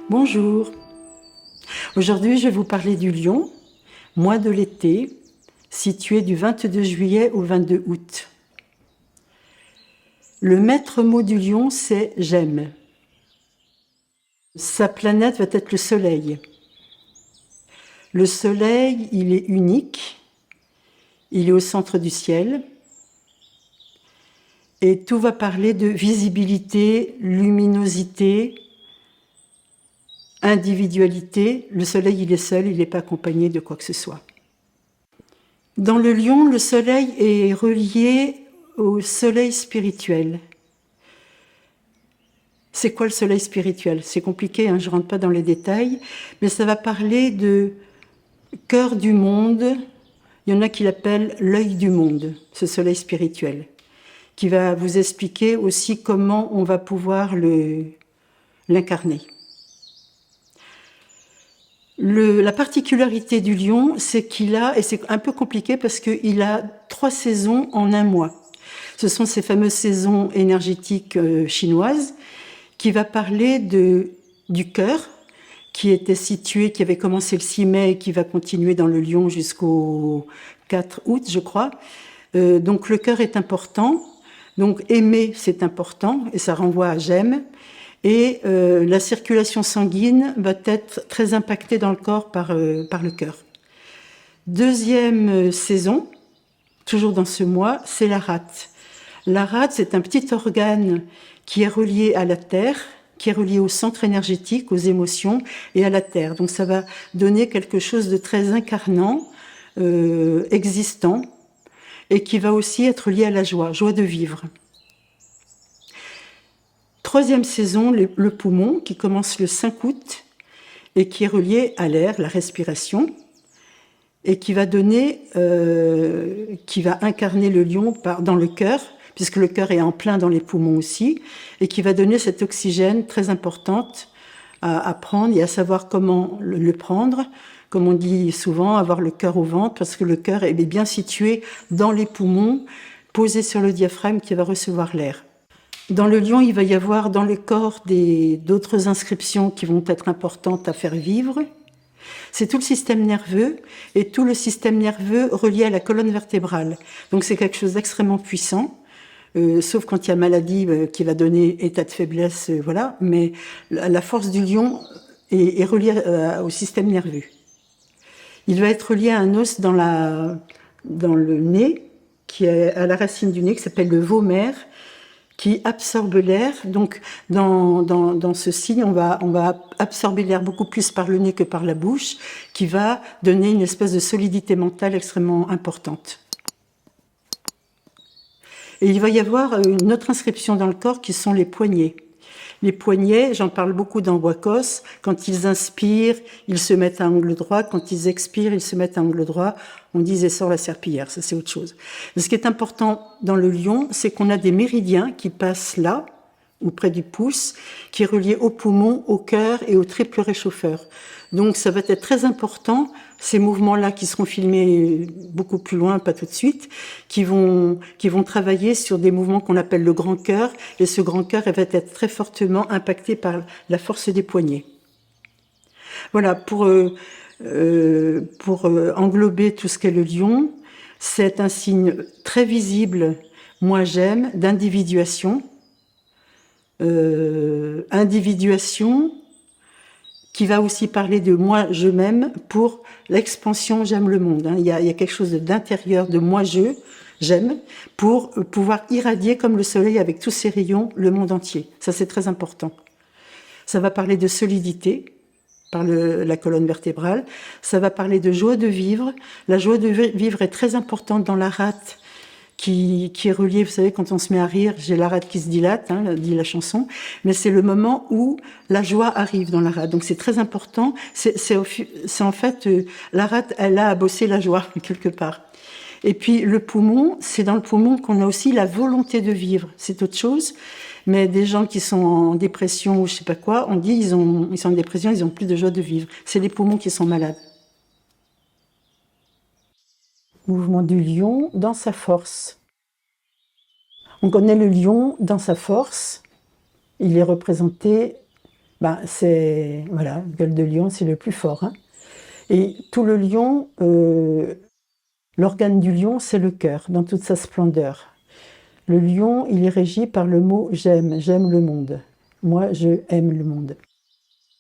Bonjour, aujourd'hui je vais vous parler du lion, mois de l'été, situé du 22 juillet au 22 août. Le maître mot du lion, c'est « j'aime ». Sa planète va être le soleil. Le soleil, il est unique, il est au centre du ciel, et tout va parler de visibilité, luminosité, individualité. Le soleil, il est seul, il n'est pas accompagné de quoi que ce soit. Dans le lion, le soleil est relié au soleil spirituel. C'est quoi le soleil spirituel? C'est compliqué, hein, je ne rentre pas dans les détails, mais ça va parler de cœur du monde. Il y en a qui l'appellent l'œil du monde, ce soleil spirituel, qui va vous expliquer aussi comment on va pouvoir l'incarner. La particularité du lion, c'est qu'il a, et c'est un peu compliqué parce qu'il a 3 saisons en un mois. Ce sont ces fameuses saisons énergétiques chinoises qui va parler du cœur, qui était situé, qui avait commencé le 6 mai et qui va continuer dans le lion jusqu'au 4 août, je crois. Donc le cœur est important. Donc aimer, c'est important, et ça renvoie à j'aime. Et la circulation sanguine va être très impactée dans le corps par le cœur. Deuxième saison, toujours dans ce mois, c'est la rate. La rate, c'est un petit organe qui est relié à la terre, qui est relié au centre énergétique, aux émotions et à la terre. Donc ça va donner quelque chose de très incarnant, existant, et qui va aussi être lié à la joie de vivre. Troisième saison, le poumon, qui commence le 5 août et qui est relié à l'air, la respiration, et qui va incarner le lion dans le cœur, puisque le cœur est en plein dans les poumons aussi, et qui va donner cet oxygène très importante à prendre et à savoir comment le prendre. Comme on dit souvent, avoir le cœur au ventre, parce que le cœur est bien situé dans les poumons, posé sur le diaphragme qui va recevoir l'air. Dans le lion, il va y avoir dans le corps d'autres inscriptions qui vont être importantes à faire vivre. C'est tout le système nerveux et tout le système nerveux relié à la colonne vertébrale. Donc c'est quelque chose d'extrêmement puissant, sauf quand il y a maladie qui va donner état de faiblesse, voilà. Mais la force du lion est reliée au système nerveux. Il va être relié à un os dans le nez, qui est à la racine du nez, qui s'appelle le vomer, qui absorbe l'air. Donc, dans ce signe, on va absorber l'air beaucoup plus par le nez que par la bouche, qui va donner une espèce de solidité mentale extrêmement importante. Et il va y avoir une autre inscription dans le corps qui sont les poignets. Les poignets, j'en parle beaucoup dans Wakos, quand ils inspirent, ils se mettent à angle droit, quand ils expirent, ils se mettent à angle droit. On dit « et sort la serpillière », ça c'est autre chose. Mais ce qui est important dans le lion, c'est qu'on a des méridiens qui passent là, ou près du pouce, qui est relié au poumon, au cœur et au triple réchauffeur. Donc ça va être très important, ces mouvements-là qui seront filmés beaucoup plus loin, pas tout de suite, qui vont travailler sur des mouvements qu'on appelle le grand cœur, et ce grand cœur va être très fortement impacté par la force des poignets. Voilà, pour englober tout ce qu'est le lion, c'est un signe très visible, moi j'aime, d'individuation. Individuation qui va aussi parler de moi je m'aime pour l'expansion j'aime le monde. Il y a quelque chose d'intérieur de moi j'aime pour pouvoir irradier comme le soleil avec tous ses rayons le monde entier. Ça c'est très important. Ça va parler de solidité par la colonne vertébrale. Ça va parler de joie de vivre. La joie de vivre est très importante dans la rate qui est reliée, vous savez, quand on se met à rire, j'ai la rate qui se dilate, hein, dit la chanson, mais c'est le moment où la joie arrive dans la rate. Donc c'est très important. C'est en fait, la rate, elle a à bosser la joie, quelque part. Et puis le poumon, c'est dans le poumon qu'on a aussi la volonté de vivre. C'est autre chose. Mais des gens qui sont en dépression ou je sais pas quoi, on dit ils sont en dépression, ils ont plus de joie de vivre. C'est les poumons qui sont malades. Mouvement du lion dans sa force. On connaît le lion dans sa force. Il est représenté Ben, c'est, voilà, gueule de lion, c'est le plus fort, hein. Et tout le lion, l'organe du lion, c'est le cœur, dans toute sa splendeur. Le lion, il est régi par le mot j'aime, j'aime le monde. Moi, je aime le monde.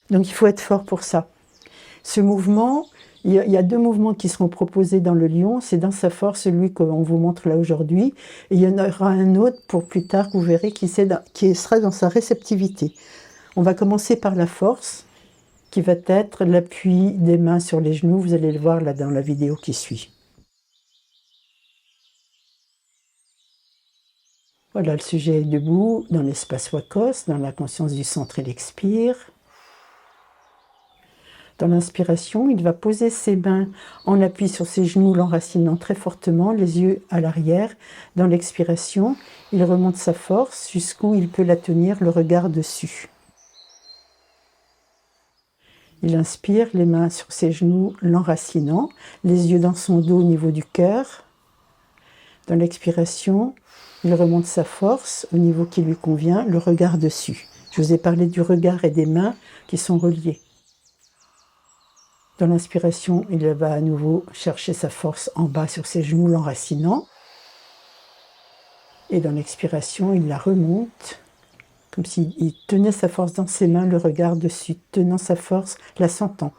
Donc il faut être fort pour ça. Ce mouvement, il y a deux mouvements qui seront proposés dans le lion. C'est dans sa force, celui qu'on vous montre là aujourd'hui. Et il y en aura un autre pour plus tard, vous verrez, qui sera dans sa réceptivité. On va commencer par la force, qui va être l'appui des mains sur les genoux. Vous allez le voir là dans la vidéo qui suit. Voilà, le sujet est debout, dans l'espace Wakos, dans la conscience du centre, il expire. Dans l'inspiration, il va poser ses mains en appui sur ses genoux, l'enracinant très fortement, les yeux à l'arrière. Dans l'expiration, il remonte sa force jusqu'où il peut la tenir, le regard dessus. Il inspire, les mains sur ses genoux, l'enracinant, les yeux dans son dos au niveau du cœur. Dans l'expiration, il remonte sa force au niveau qui lui convient, le regard dessus. Je vous ai parlé du regard et des mains qui sont reliés. Dans l'inspiration, il va à nouveau chercher sa force en bas sur ses genoux, l'enracinant. Et dans l'expiration, il la remonte, comme s'il tenait sa force dans ses mains, le regard dessus, tenant sa force, la sentant.